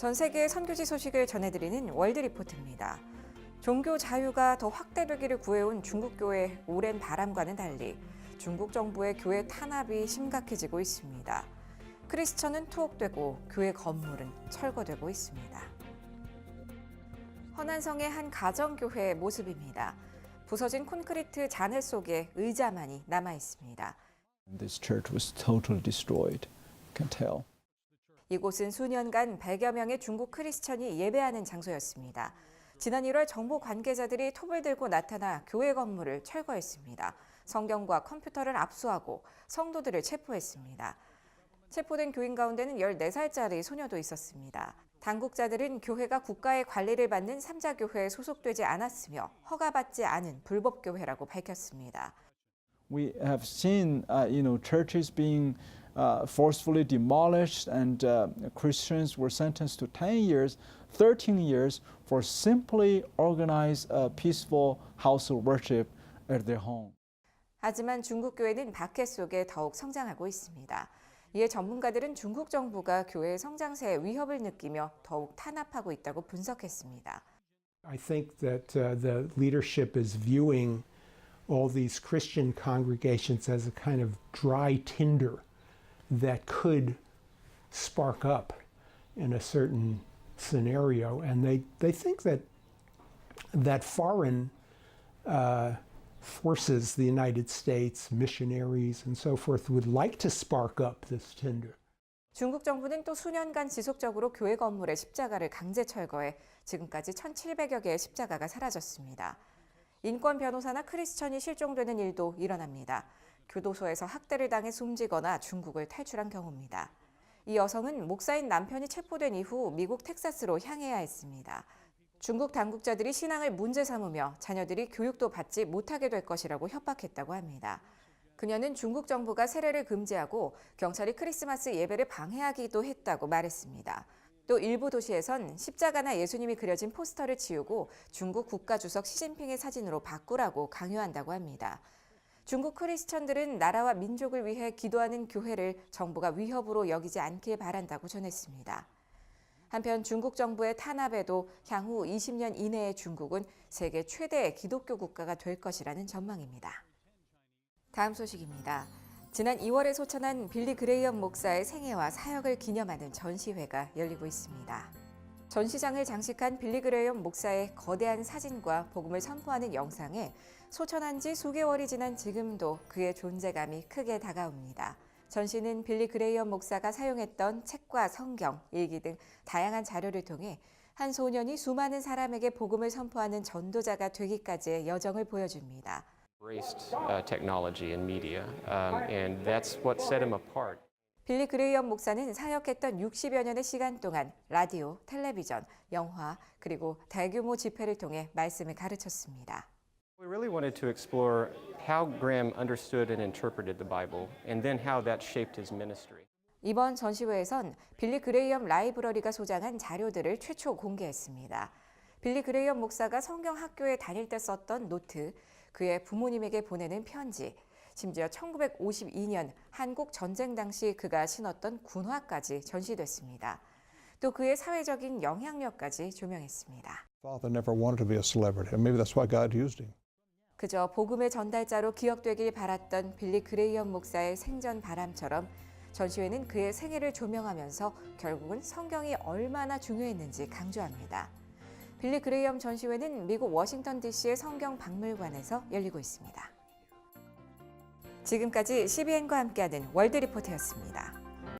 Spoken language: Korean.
전 세계의 선교지 소식을 전해드리는 월드리포트입니다. 종교 자유가 더 확대되기를 구해온 중국교회의 오랜 바람과는 달리 중국 정부의 교회 탄압이 심각해지고 있습니다. 크리스천은 투옥되고 교회 건물은 철거되고 있습니다. 허난성의 한 가정교회의 모습입니다. 부서진 콘크리트 잔해 속에 의자만이 남아 있습니다. This church was totally destroyed. You can tell. 이곳은 수년간 100여 명의 중국 크리스천이 예배하는 장소였습니다. 지난 1월 정부 관계자들이 톱을 들고 나타나 교회 건물을 철거했습니다. 성경과 컴퓨터를 압수하고 성도들을 체포했습니다. 체포된 교인 가운데는 14살짜리 소녀도 있었습니다. 당국자들은 교회가 국가의 관리를 받는 3자 교회에 소속되지 않았으며 허가받지 않은 불법 교회라고 밝혔습니다. We have seen, churches being forcefully demolished, and Christians were sentenced to 10 years, 13 years for simply organize a peaceful house of worship at their home. 하지만 중국 교회는 박해 속에 더욱 성장하고 있습니다. 이에 전문가들은 중국 정부가 교회의 성장세에 위협을 느끼며 더욱 탄압하고 있다고 분석했습니다. I think that the leadership is viewing all these Christian congregations as a kind of dry tinder that could spark up in a certain scenario, and they think that foreign forces, the United States, missionaries, and so forth, would like to spark up this tinder. 중국 정부는 또 수년간 지속적으로 교회 건물의 십자가를 강제 철거해 지금까지 1,700여 개의 십자가가 사라졌습니다. 인권 변호사나 크리스천이 실종되는 일도 일어납니다. 교도소에서 학대를 당해 숨지거나 중국을 탈출한 경우입니다. 이 여성은 목사인 남편이 체포된 이후 미국 텍사스로 향해야 했습니다. 중국 당국자들이 신앙을 문제 삼으며 자녀들이 교육도 받지 못하게 될 것이라고 협박했다고 합니다. 그녀는 중국 정부가 세례를 금지하고 경찰이 크리스마스 예배를 방해하기도 했다고 말했습니다. 또 일부 도시에선 십자가나 예수님이 그려진 포스터를 지우고 중국 국가주석 시진핑의 사진으로 바꾸라고 강요한다고 합니다. 중국 크리스천들은 나라와 민족을 위해 기도하는 교회를 정부가 위협으로 여기지 않길 바란다고 전했습니다. 한편 중국 정부의 탄압에도 향후 20년 이내에 중국은 세계 최대의 기독교 국가가 될 것이라는 전망입니다. 다음 소식입니다. 지난 2월에 소천한 빌리 그레이엄 목사의 생애와 사역을 기념하는 전시회가 열리고 있습니다. 전시장을 장식한 빌리 그레이엄 목사의 거대한 사진과 복음을 선포하는 영상에 소천한 지 수개월이 지난 지금도 그의 존재감이 크게 다가옵니다. 전시는 빌리 그레이엄 목사가 사용했던 책과 성경, 일기 등 다양한 자료를 통해 한 소년이 수많은 사람에게 복음을 선포하는 전도자가 되기까지의 여정을 보여줍니다. Technology and media, and that's what set him apart. 빌리 그레이엄 목사는 사역했던 60여 년의 시간 동안 라디오, 텔레비전, 영화, 그리고 대규모 집회를 통해 말씀을 가르쳤습니다. We really wanted to explore how Graham understood and interpreted the Bible, and then how that shaped his ministry. 이번 전시회에선 빌리 그레이엄 라이브러리가 소장한 자료들을 최초 공개했습니다. 빌리 그레이엄 목사가 성경 학교에 다닐 때 썼던 노트, 그의 부모님에게 보내는 편지, 심지어 1952년 한국 전쟁 당시 그가 신었던 군화까지 전시됐습니다. 또 그의 사회적인 영향력까지 조명했습니다. Father never wanted to be a celebrity, and maybe that's why God used him. 그저 복음의 전달자로 기억되길 바랐던 빌리 그레이엄 목사의 생전 바람처럼 전시회는 그의 생애를 조명하면서 결국은 성경이 얼마나 중요했는지 강조합니다. 빌리 그레이엄 전시회는 미국 워싱턴 DC의 성경 박물관에서 열리고 있습니다. 지금까지 CBN과 함께하는 월드리포트였습니다.